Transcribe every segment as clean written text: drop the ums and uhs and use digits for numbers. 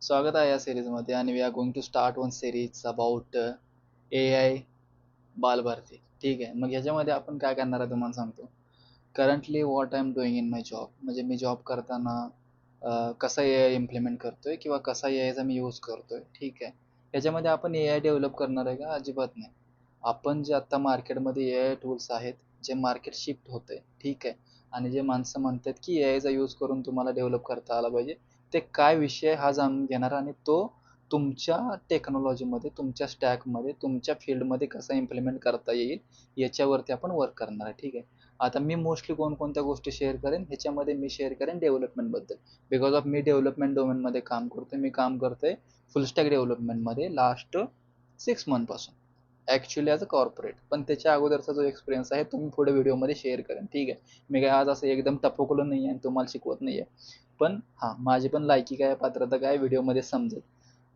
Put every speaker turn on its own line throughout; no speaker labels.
स्वागत आहे या सिरीजमध्ये आणि we are going to start one series about AI Balbharati. ठीक आहे, मग ह्याच्यामध्ये आपण काय करणार आहे तुम्हाला सांगतो. Currently what I am doing in my job, म्हणजे मी जॉब करताना कसा AI इम्प्लिमेंट करतोय किंवा कसा AIचा मी यूज करतोय. ठीक आहे, ह्याच्यामध्ये आपण AI डेव्हलप करणार आहे का? अजिबात नाही. आपण जे आता मार्केटमध्ये AI टूल्स आहेत, जे मार्केट शिफ्ट होते, ठीक आहे, आणि जे माणसं म्हणतात की AIचा यूज करून तुम्हाला डेव्हलप करता आला पाहिजे, ते काय विषय हा जाणून घेणार आणि तो तुमच्या टेक्नॉलॉजीमध्ये, तुमच्या स्टॅकमध्ये, तुमच्या फील्डमध्ये कसा इम्प्लिमेंट करता येईल याच्यावरती आपण वर्क करणार आहे. ठीक आहे, आता मी मोस्टली कोणकोणत्या गोष्टी शेअर करेन ह्याच्यामध्ये, मी शेअर करेन डेव्हलपमेंटबद्दल. बिकॉज ऑफ मी डेव्हलपमेंट डोमेनमध्ये काम करतोय. मी काम करतोय फुल स्टॅक डेव्हलपमेंटमध्ये लास्ट 6 मंथ पासून, ॲक्च्युली ॲज अ कॉर्पोरेट. पण त्याच्या अगोदरचा जो एक्सपिरियन्स आहे तो मी पुढे व्हिडिओमध्ये शेअर करेन. ठीक आहे, मी काय आज असं एकदम टपोकलो नाही आहे आणि तुम्हाला शिकवत नाही आहे. पण हां, माझी पण लायकी काय, पात्रता काय व्हिडिओमध्ये समजेल.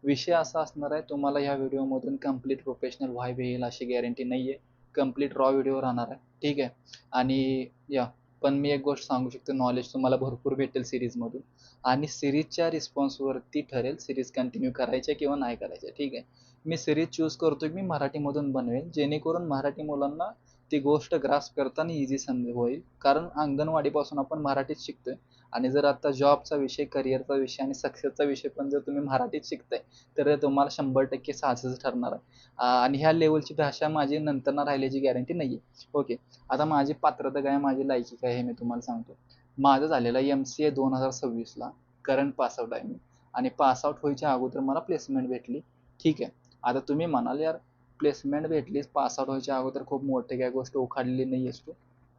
विषय असा असणार आहे, तुम्हाला ह्या व्हिडिओमधून कम्प्लीट प्रोफेशनल व्हायला येईल अशी गॅरंटी नाही आहे. कम्प्लीट रॉ व्हिडिओ राहणार आहे. ठीक आहे, आणि या पण मी एक गोष्ट सांगू शकतो, नॉलेज तुम्हाला भरपूर भेटेल सिरीजमधून. आणि सिरीजच्या रिस्पॉन्सवरती ठरेल सिरीज कंटिन्यू करायच्या किंवा नाही करायच्या. ठीक आहे, मी सिरीज चूज करतोय, मी मराठीमधून बनवेल जेणेकरून मराठी मुलांना ती गोष्ट ग्रास्प करताना इझी समज होईल. कारण अंगणवाडीपासून आपण मराठीत शिकतोय. आणि जर आता जॉबचा विषय, करिअरचा विषय आणि सक्सेसचा विषय पण जर तुम्ही मराठीत शिकताय, तर तुम्हाला 100% साहसच ठरणार आहे. आणि ह्या लेवलची भाषा माझी नंतर ना राहिल्याची गॅरंटी नाही आहे. ओके, आता माझी पात्रता काय, माझी लायकी काय हे मी तुम्हाला सांगतो. माझं झालेलं MCA 2026ला. करंट पासआउट आहे मी. आणि पासआउट व्हायच्या अगोदर मला प्लेसमेंट भेटली. ठीक आहे, आता तुम्ही म्हणाल यार, प्लेसमेंट भेटलीच पासआउट व्हायच्या अगोदर, खूप मोठी काय गोष्ट उखाडलेली नाही आहेस तू.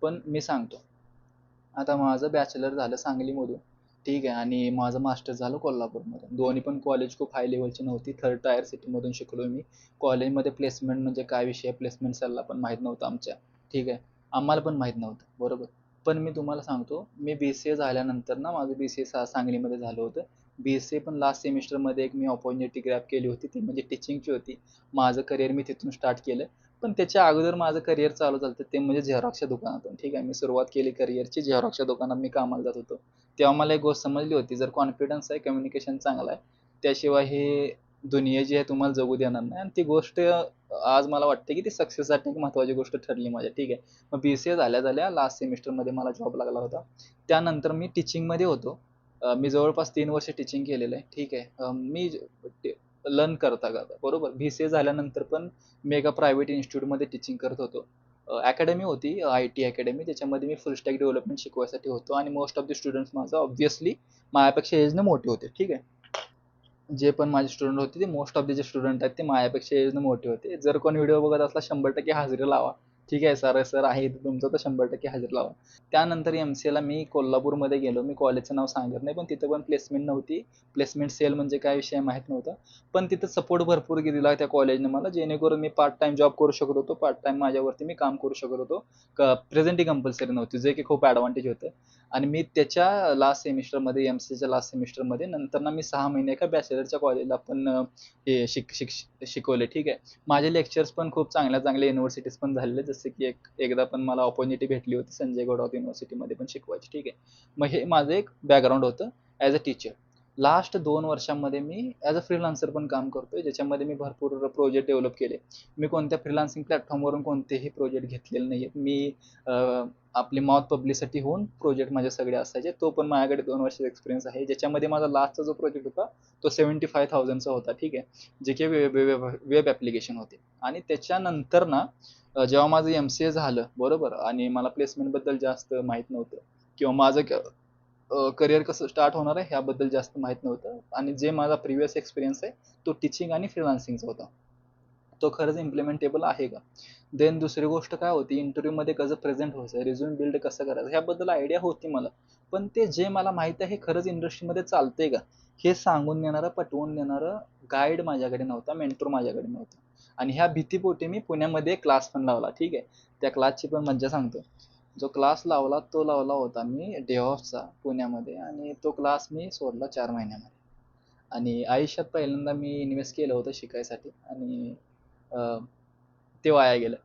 पण मी सांगतो, आता माझं बॅचलर झालं सांगलीमधून. ठीक आहे, आणि माझं मास्टर झालं कोल्हापूरमधून. दोन्ही पण कॉलेज खूप हाय लेवलची नव्हती, थर्ड टायर सिटीमधून शिकलो मी. कॉलेजमध्ये प्लेसमेंट म्हणजे काय विषय, प्लेसमेंट सेलला पण माहीत नव्हतं आमच्या. ठीक आहे, आम्हाला पण माहीत नव्हतं, बरोबर. पण मी तुम्हाला सांगतो, मी BCA झाल्यानंतर ना, माझं BCA सांगलीमध्ये झालं होतं. BCA पण लास्ट सेमिस्टरमध्ये एक मी ऑपॉर्च्युनिटी ग्रॅब केली होती, ती म्हणजे टीचिंगची होती. माझं करिअर मी तिथून स्टार्ट केलं. पण त्याच्या अगोदर माझं करिअर चालू झालं ते म्हणजे झेरॉक्सच्या दुकानातून. ठीक आहे, मी सुरुवात केली करिअरची झेरॉक्सच्या दुकानात, मी कामाला जात होतो. तेव्हा मला एक गोष्ट समजली होती, जर कॉन्फिडन्स आहे, कम्युनिकेशन चांगला आहे, त्याशिवाय हे दुनिया जी आहे तुम्हाला जगू देणार नाही. आणि ती गोष्ट आज मला वाटते की ती सक्सेससाठी एक महत्त्वाची गोष्ट ठरली माझ्या. ठीक आहे, मग BCA झाल्या झाल्या लास्ट सेमिस्टरमध्ये मला जॉब लागला होता. त्यानंतर मी टीचिंगमध्ये होतो. मी जवळपास 3 वर्ष टीचिंग केलेलं आहे. ठीक आहे, मी लर्न करता करता, बरोबर. BCA झाल्यानंतर पण मी एका प्रायव्हेट इन्स्टिट्यूटमध्ये टीचिंग करत होतो. अकॅडमी होती, IT अकॅडमी. त्याच्यामध्ये मी फुल स्टॅक डेव्हलपमेंट शिकवायसाठी होतो. आणि मोस्ट ऑफ द स्टुडंट्स माझं ऑब्व्हियसली माझ्यापेक्षा एजने मोठे होते. ठीक आहे, जे पण माझे स्टुडंट होते ते मोस्ट ऑफ द जे स्टुडंट आहेत ते माझ्यापेक्षा एजने मोठे होते. जर कोण व्हिडिओ बघत असला 100% हजेरी लावा. ठीक आहे, सर सर आहे इथं तुमचं, तर 100% हजेरी लावा. त्यानंतर MCAला मी कोल्हापूरमध्ये गेलो. मी कॉलेजचं नाव सांगत नाही, पण तिथं पण प्लेसमेंट नव्हती. प्लेसमेंट सेल म्हणजे काय विषय माहीत नव्हता. पण तिथं सपोर्ट भरपूर दिला त्या कॉलेजने मला, जेणेकरून मी पार्ट टाइम जॉब करू शकत होतो. पार्ट टाइम माझ्यावरती मी काम करू शकत होतो. प्रेझेंटी कंपल्सरी नव्हती, जे की खूप ॲडव्हान्टेज होतं. आणि मी त्याच्या लास्ट सेमिस्टरमध्ये, MCAच्या लास्ट सेमिस्टरमध्ये, नंतर ना मी 6 महिने एका बॅचलरच्या कॉलेजला पण हे शिकवले. ठीक आहे, माझे लेक्चर्स पण खूप चांगल्या चांगल्या युनिव्हर्सिटीज पण झालेले, जसे की एकदा पण मला ऑपॉर्च्युनिटी भेटली होती संजय घोडावत युनिव्हर्सिटीमध्ये पण शिकवायची. ठीक आहे, मग हे माझं एक बॅकग्राऊंड होतं ॲज अ टीचर. लास्ट 2 वर्षांमध्ये मी ॲज अ फ्रीलान्सर पण काम करतोय, ज्याच्यामध्ये मी भरपूर प्रोजेक्ट डेव्हलप केले. मी कोणत्या फ्रीलान्सिंग प्लॅटफॉर्मवरून कोणतेही प्रोजेक्ट घेतलेले नाही आहेत. मी आपली माउथ पब्लिसिटी होऊन प्रोजेक्ट माझे सगळे असायचे. तो पण माझ्याकडे 2 वर्षाचा एक्सपिरियन्स आहे, ज्याच्यामध्ये माझा लास्टचा जो प्रोजेक्ट होता तो 75,000चा होता. ठीक आहे, जे की वेब ॲप्लिकेशन होते. आणि त्याच्यानंतर ना, जेव्हा माझं MCA झालं, बरोबर, आणि मला प्लेसमेंटबद्दल जास्त माहीत नव्हतं, किंवा माझं करिअर कसं स्टार्ट होणार आहे ह्याबद्दल जास्त माहीत नव्हतं. आणि जे माझा प्रिव्हियस एक्सपिरियन्स आहे तो टीचिंग आणि फ्रीलान्सिंगचा होता. तो खरंच इम्प्लिमेंटेबल आहे का? देन दुसरी गोष्ट काय होती, इंटरव्ह्यूमध्ये कसं प्रेझेंट व्हायचं, रिझ्यूम बिल्ड कसं करायचं, ह्याबद्दल आयडिया होती मला. पण ते जे मला माहिती आहे हे खरंच इंडस्ट्रीमध्ये चालतंय का, हे सांगून देणारं, पटवून देणारं गाईड माझ्याकडे नव्हता, मेंटॉर माझ्याकडे नव्हता. आणि ह्या भीतीपोटी मी पुण्यामध्ये क्लास पण लावला. ठीक आहे, त्या क्लासची पण मज्जा सांगतो. जो क्लास लावला तो लावला होता मी डेव्हऑप्सचा पुण्यामध्ये, आणि तो क्लास मी सोडला 4 महिन्यामध्ये. आणि आयुष्यात पहिल्यांदा मी इन्व्हेस्ट केलं होतं शिकायसाठी, आणि ते वाया गेलं.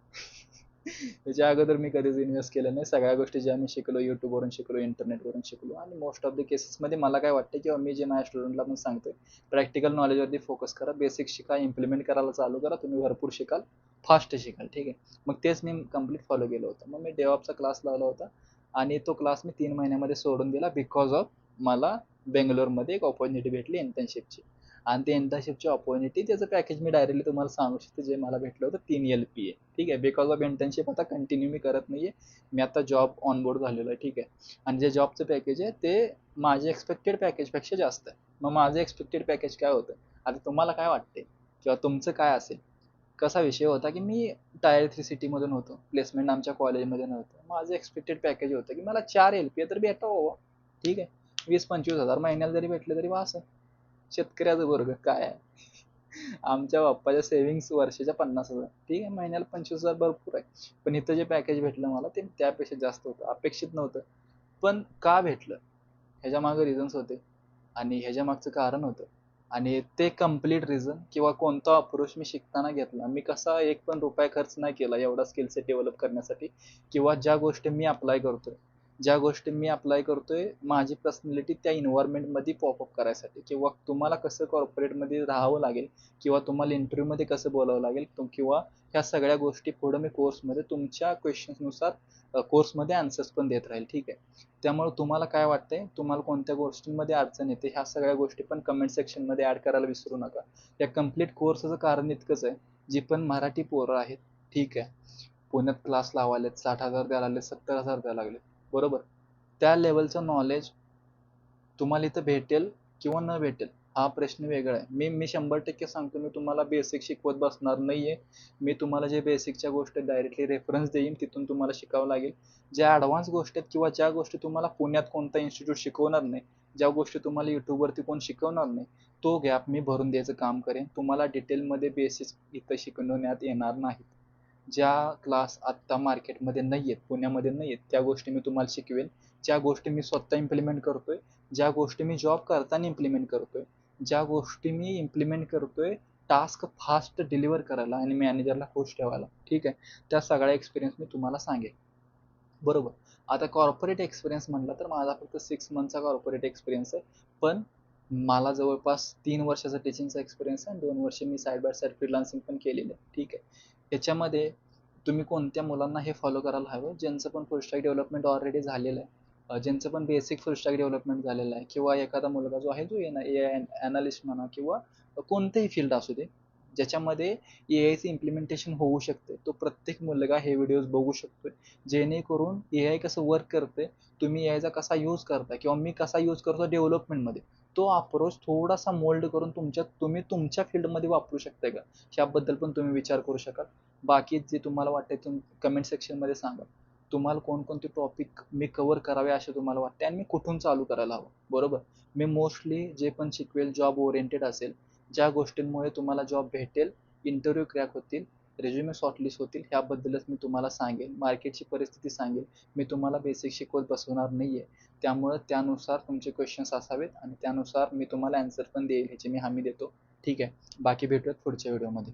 त्याच्या अगोदर मी कधीच इन्व्हेस्ट केलं नाही. सगळ्या गोष्टी ज्या मी शिकलो युट्यूबवरून शिकलो, इंटरनेटवरून शिकलो. आणि मोस्ट ऑफ द केसेसमध्ये मला काय वाटतं किंवा मी जे माझ्या स्टुडंटला पण सांगतोय, प्रॅक्टिकल नॉलेजवरती फोकस करा, बेसिक शिका, इम्प्लिमेंट करायला चालू करा, तुम्ही भरपूर शिकाल, फास्ट शिकाल. ठीक आहे. मग तेच मी कम्प्लीट फॉलो केलं होतं. मग मी डेव्हऑपचा क्लास लावला होता आणि तो क्लास मी 3 महिन्यामध्ये सोडून दिला बिकॉज ऑफ मला बेंगलोरमध्ये एक ऑपॉर्च्युनिटी भेटली इंटर्नशिपची. आणि ते इंटर्नशिपची ऑपॉर्च्युनिटी त्याचं पॅकेज मी डायरेक्टली तुम्हाला सांगू शकतो. जे मला भेटलं होतं 3 LPA. ठीक आहे. बिकॉज ऑफ इंटर्नशिप आता कंटिन्यू मी करत नाहीये. मी आता जॉब ऑनबोर्ड झालेलो आहे. ठीक आहे. आणि जे जॉबचं पॅकेज आहे ते माझे एक्सपेक्टेड पॅकेजपेक्षा जास्त आहे. मग माझं एक्सपेक्टेड पॅकेज काय होतं, आता तुम्हाला काय वाटते किंवा तुमचं काय असेल? कसा विषय होता की मी टायर 3 सिटीमधून होतो, प्लेसमेंट आमच्या कॉलेजमध्ये नव्हतं. माझं एक्सपेक्टेड पॅकेज होतं की मला 4 LPA तर भेटावं. ठीक आहे. 20-25 हजार महिन्याला जरी भेटले तरी वास आहे. शेतकऱ्याचं वर्ग काय आहे. आमच्या बाप्पाच्या सेव्हिंग्स वर्षाच्या 50,000. ठीक आहे. महिन्याला 25,000 भरपूर आहे. पण इथं जे पॅकेज भेटलं मला ते त्यापेक्षा जास्त होतं, अपेक्षित नव्हतं. पण का भेटलं ह्याच्या मागे रिझन्स होते आणि ह्याच्या मागचं कारण होतं. आणि ते कम्प्लीट रिझन किंवा कोणता अप्रोच मी शिकताना घेतला, मी कसा एक पण रुपया खर्च नाही केला एवढा स्किल सेट डेव्हलप करण्यासाठी. किंवा ज्या गोष्टी मी अप्लाय करतोय माझी पर्सनॅलिटी त्या इन्व्हायरमेंटमध्ये पॉपअप करायसाठी, किंवा तुम्हाला कसं कॉर्पोरेटमध्ये राहावं लागेल, किंवा तुम्हाला इंटरव्ह्यूमध्ये कसं बोलावं लागेल, किंवा ह्या सगळ्या गोष्टी पुढे मी कोर्समध्ये तुमच्या क्वेश्चन्सनुसार कोर्समध्ये आन्सर्स पण देत राहील. ठीक आहे. त्यामुळे तुम्हाला काय वाटतंय, तुम्हाला कोणत्या गोष्टींमध्ये अडचण येते, ह्या सगळ्या गोष्टी पण कमेंट सेक्शनमध्ये ऍड करायला विसरू नका. या कम्प्लीट कोर्सचं कारण इतकंच आहे, जी पण मराठी पोरं आहेत, ठीक आहे, पुण्यात क्लास लावालेत, 60,000 द्यायला लागले, 70,000 द्यायला लागले, बरोबर, त्या लेवलचं नॉलेज तुम्हाला इथं भेटेल किंवा न भेटेल हा प्रश्न वेगळा आहे. मी 100% सांगतो, मी तुम्हाला बेसिक शिकवत बसणार नाहीये. मी तुम्हाला जे बेसिकच्या गोष्टी डायरेक्टली रेफरन्स देईन, तिथून तुम्हाला शिकावं लागेल. ज्या ॲडव्हान्स गोष्टी आहेत किंवा ज्या गोष्टी तुम्हाला पुण्यात कोणता इन्स्टिट्यूट शिकवणार नाही, ज्या गोष्टी तुम्हाला युट्यूबवरती कोण शिकवणार नाही, तो गॅप मी भरून द्यायचं काम करेन. तुम्हाला डिटेलमध्ये बेसिक्स इथं शिकवण्यात येणार नाहीत. ज्या क्लास आत्ता मार्केटमध्ये नाही आहेत, पुण्यामध्ये नाही आहेत, त्या गोष्टी मी तुम्हाला शिकवेन. ज्या गोष्टी मी स्वतः इम्प्लिमेंट करतोय, ज्या गोष्टी मी जॉब करताना इम्प्लिमेंट करतोय, ज्या गोष्टी मी इम्प्लिमेंट करतोय टास्क फास्ट डिलिव्हर करायला आणि मॅनेजरला खुश ठेवायला, ठीक आहे, त्या सगळ्या एक्सपिरियन्स मी तुम्हाला सांगेन. बरोबर. आता कॉर्पोरेट एक्सपिरियन्स म्हटलं तर माझा फक्त 6 मंथचा कॉर्पोरेट एक्सपिरियन्स आहे. पण मला जवळपास 3 वर्षाचा टीचिंगचा एक्सपिरियन्स आहे आणि 2 वर्ष मी साईड बाय साईड फ्रीलान्सिंग पण केलेलं आहे. ठीक आहे. याच्यामध्ये तुम्ही कोणत्या मुलांना हे फॉलो करायला हवं, ज्यांचं पण फुल स्टॅक डेव्हलपमेंट ऑलरेडी झालेलं आहे, ज्यांचं पण बेसिक फुल स्टॅक डेव्हलपमेंट झालेलं आहे, किंवा एखादा मुलगा जो आहे जो AI ॲनालिस्ट म्हणा किंवा कोणतेही फील्ड असू दे, ज्याच्यामध्ये AIचं इम्प्लिमेंटेशन होऊ शकते, तो प्रत्येक मुलगा हे व्हिडिओज बघू शकतोय. जेणेकरून AI कसं वर्क करते, तुम्ही AIचा कसा यूज करता किंवा मी कसा यूज करतो डेव्हलपमेंटमध्ये, तो अप्रोच थोडासा मोल्ड करून तुम्ही तुमच्या फील्डमध्ये वापरू शकता का, याबद्दल पण तुम्ही विचार करू शकाल. बाकी जे तुम्हाला वाटते तुम्ही कमेंट सेक्शनमध्ये सांगा. तुम्हाला कोणकोणते टॉपिक मी कव्हर करावे असे तुम्हाला वाटते आणि मी कुठून चालू करायला हवं. बरोबर. मी मोस्टली जे पण शिकवेल जॉब ओरिएंटेड असेल, ज्या गोष्टींमुळे तुम्हाला जॉब भेटेल, इंटरव्ह्यू क्रॅक होतील, रेझ्युमे शॉर्टलिस्ट होतील, ह्याबद्दलच मी तुम्हाला सांगेन. मार्केटची परिस्थिती सांगेल. मी तुम्हाला बेसिक शिकवत बसवणार नाहीये. त्यामुळे त्यानुसार तुमचे क्वेश्चन्स असावेत आणि त्यानुसार मी तुम्हाला आन्सर पण देईल, ह्याची मी हमी देतो. ठीक आहे. बाकी भेटूयात पुढच्या व्हिडिओमध्ये.